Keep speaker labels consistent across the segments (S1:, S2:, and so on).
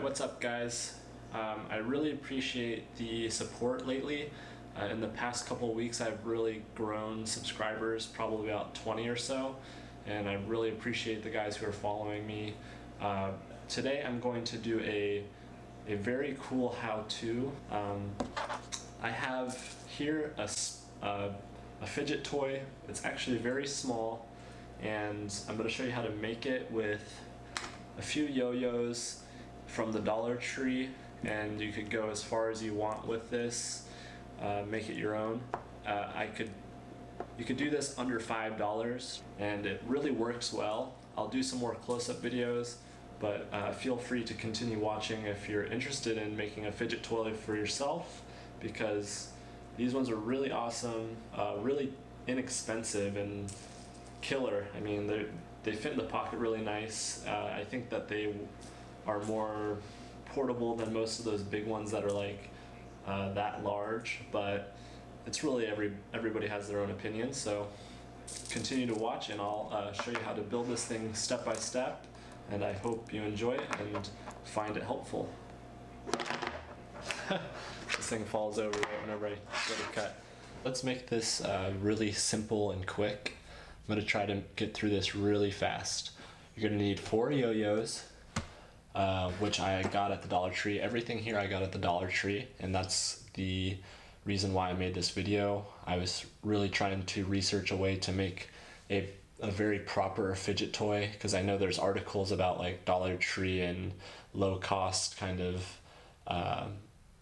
S1: What's up guys? I really appreciate the support lately. In the past couple of weeks I've really grown subscribers, probably about 20 or so, and I really appreciate the guys who are following me. Today I'm going to do a very cool how-to. I have here a fidget toy. It's actually very small, and I'm going to show you how to make it with a few yo-yos from the Dollar Tree, and you could go as far as you want with this. Make it your own. You could do this under $5, and it really works well. I'll do some more close-up videos, but feel free to continue watching if you're interested in making a fidget toy for yourself, because these ones are really awesome, really inexpensive and killer. I mean, they fit in the pocket really nice. I think that they are more portable than most of those big ones that are like that large, but it's really everybody has their own opinion. So continue to watch, and I'll show you how to build this thing step by step, and I hope you enjoy it and find it helpful. This thing falls over right whenever I go to cut. Let's make this really simple and quick. I'm going to try to get through this really fast. You're going to need 4 yo-yos, which I got at the Dollar Tree. Everything here I got at the Dollar Tree, and that's the reason why I made this video. I was really trying to research a way to make a very proper fidget toy, because I know there's articles about like Dollar Tree and low cost kind of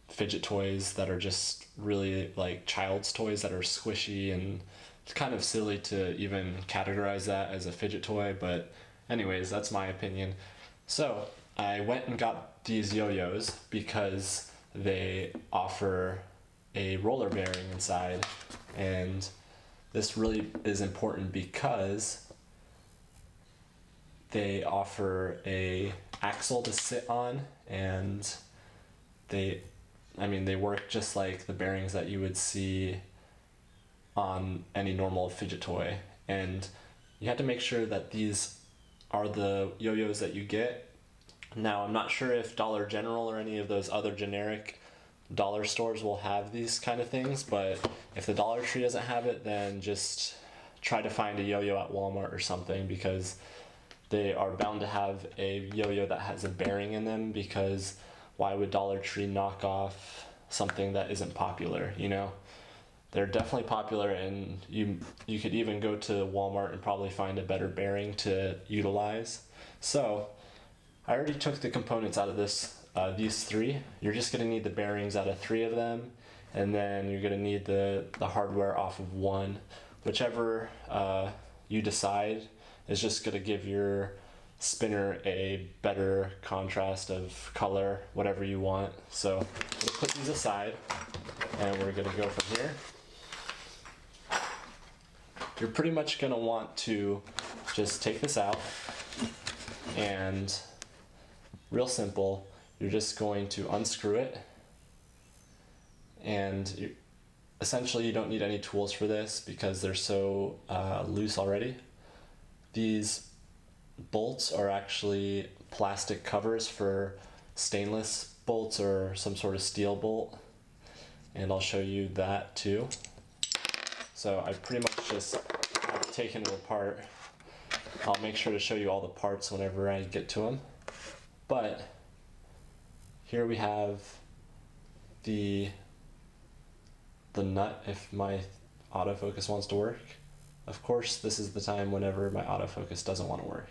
S1: fidget toys that are just really like child's toys that are squishy, and it's kind of silly to even categorize that as a fidget toy, but anyways, that's my opinion. So I went and got these yo-yos because they offer a roller bearing inside, and this really is important because they offer a axle to sit on, and they work just like the bearings that you would see on any normal fidget toy. And you have to make sure that these are the yo-yos that you get. Now, I'm not sure if Dollar General or any of those other generic dollar stores will have these kind of things, but if the Dollar Tree doesn't have it, then just try to find a yo-yo at Walmart or something, because they are bound to have a yo-yo that has a bearing in them, because why would Dollar Tree knock off something that isn't popular, you know? They're definitely popular, and you could even go to Walmart and probably find a better bearing to utilize. So I already took the components out of these 3. You're just going to need the bearings out of 3 of them, and then you're going to need the hardware off of 1. Whichever you decide is just going to give your spinner a better contrast of color, whatever you want. So we'll put these aside, and we're going to go from here. You're pretty much going to want to just take this out, and real simple, you're just going to unscrew it, and essentially you don't need any tools for this because they're so loose already. These bolts are actually plastic covers for stainless bolts or some sort of steel bolt, and I'll show you that too. So I pretty much just have taken it apart. I'll make sure to show you all the parts whenever I get to them. But here we have the nut, if my autofocus wants to work. Of course, this is the time whenever my autofocus doesn't want to work.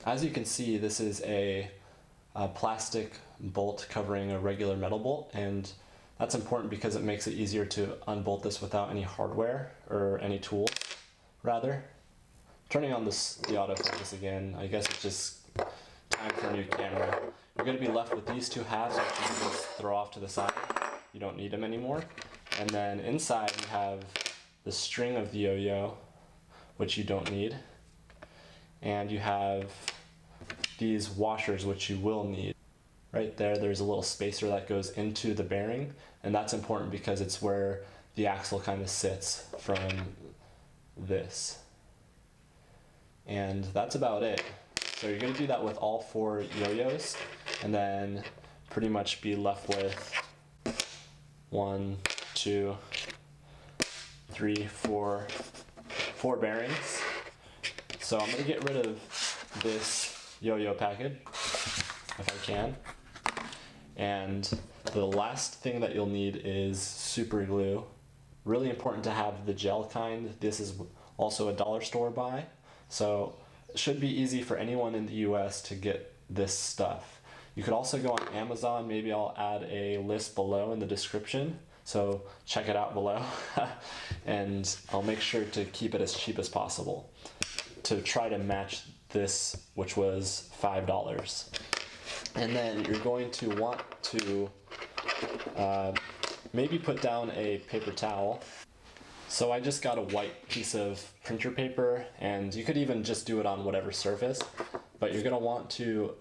S1: As you can see, this is a plastic bolt covering a regular metal bolt, and that's important because it makes it easier to unbolt this without any hardware, or any tools, rather. Turning on the autofocus again, I guess it's just time for a new camera. You're going to be left with these 2 halves, which you can just throw off to the side. You don't need them anymore. And then inside you have the string of the yo-yo, which you don't need. And you have these washers, which you will need. Right there, there's a little spacer that goes into the bearing, and that's important because it's where the axle kind of sits from this. And that's about it. So you're gonna do that with all 4 yo-yos, and then pretty much be left with 1, 2, 3, 4 bearings. So I'm gonna get rid of this yo-yo package if I can. And the last thing that you'll need is super glue. Really important to have the gel kind. This is also a dollar store buy, so it should be easy for anyone in the US to get this stuff. You could also go on Amazon. Maybe I'll add a list below in the description, so check it out below. And I'll make sure to keep it as cheap as possible to try to match this, which was $5. And then you're going to want to maybe put down a paper towel. So I just got a white piece of printer paper, and you could even just do it on whatever surface, but you're gonna want to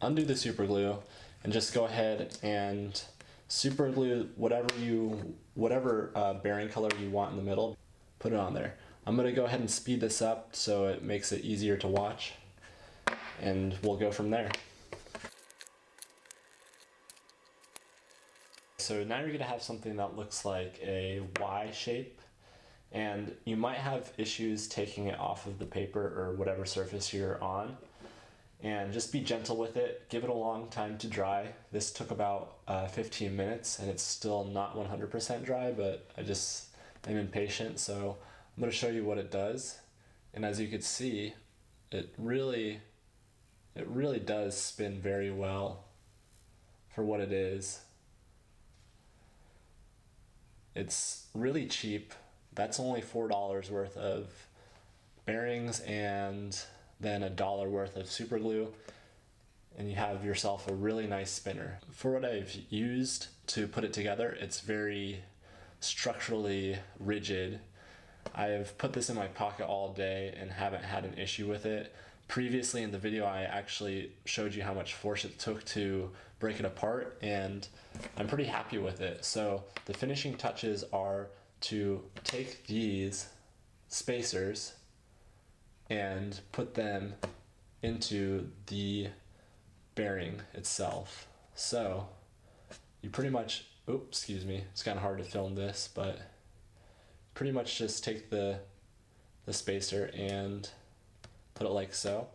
S1: undo the super glue and just go ahead and super glue whatever bearing color you want in the middle, put it on there. I'm gonna go ahead and speed this up so it makes it easier to watch, and we'll go from there. So now you're gonna have something that looks like a Y shape, and you might have issues taking it off of the paper or whatever surface you're on. And just be gentle with it. Give it a long time to dry. This took about 15 minutes and it's still not 100% dry, but I just am impatient, so I'm gonna show you what it does. And as you can see, it really does spin very well for what it is. It's really cheap. That's only $4 worth of bearings and then $1 worth of super glue, and you have yourself a really nice spinner. For what I've used to put it together, it's very structurally rigid. I've put this in my pocket all day and haven't had an issue with it. Previously in the video, I actually showed you how much force it took to break it apart, and I'm pretty happy with it. So the finishing touches are to take these spacers and put them into the bearing itself. So you pretty much, oops, excuse me, it's kind of hard to film this, but pretty much just take the spacer and put it like so.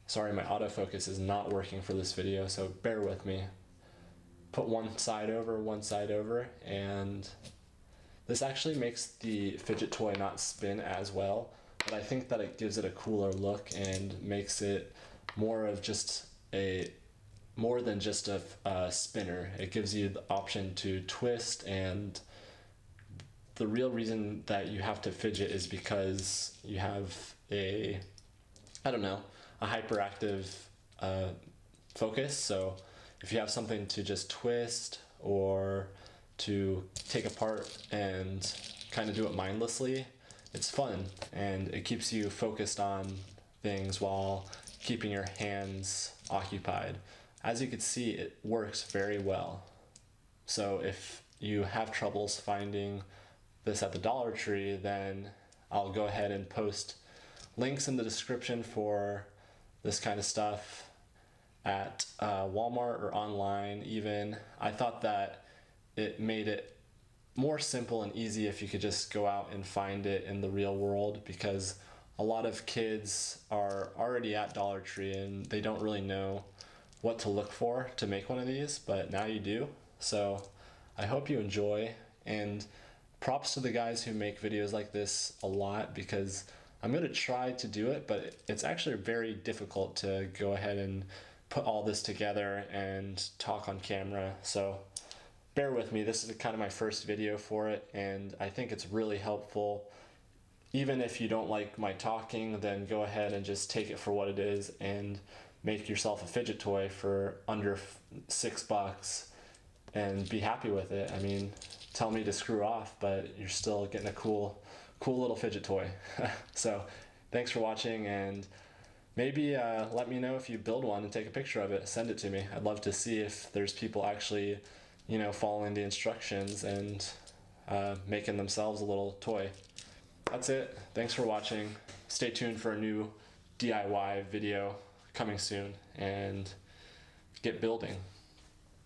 S1: Sorry, my autofocus is not working for this video, so bear with me. Put one side over, and this actually makes the fidget toy not spin as well, but I think that it gives it a cooler look and makes it more than just a spinner. It gives you the option to twist, and the real reason that you have to fidget is because you have a hyperactive focus. So if you have something to just twist or to take apart and kind of do it mindlessly, it's fun and it keeps you focused on things while keeping your hands occupied. As you can see, it works very well. So if you have troubles finding this at the Dollar Tree, then I'll go ahead and post links in the description for this kind of stuff at Walmart or online even. I thought that it made it more simple and easy if you could just go out and find it in the real world, because a lot of kids are already at Dollar Tree and they don't really know what to look for to make one of these, but now you do. So I hope you enjoy, and props to the guys who make videos like this a lot, because I'm going to try to do it, but it's actually very difficult to go ahead and put all this together and talk on camera. So bear with me. This is kind of my first video for it, and I think it's really helpful. Even if you don't like my talking, then go ahead and just take it for what it is and make yourself a fidget toy for under $6 and be happy with it. I mean, tell me to screw off, but you're still getting a cool little fidget toy. So thanks for watching, and maybe let me know if you build one and take a picture of it. Send it to me. I'd love to see if there's people actually, following the instructions and making themselves a little toy. That's it. Thanks for watching. Stay tuned for a new DIY video coming soon, and get building.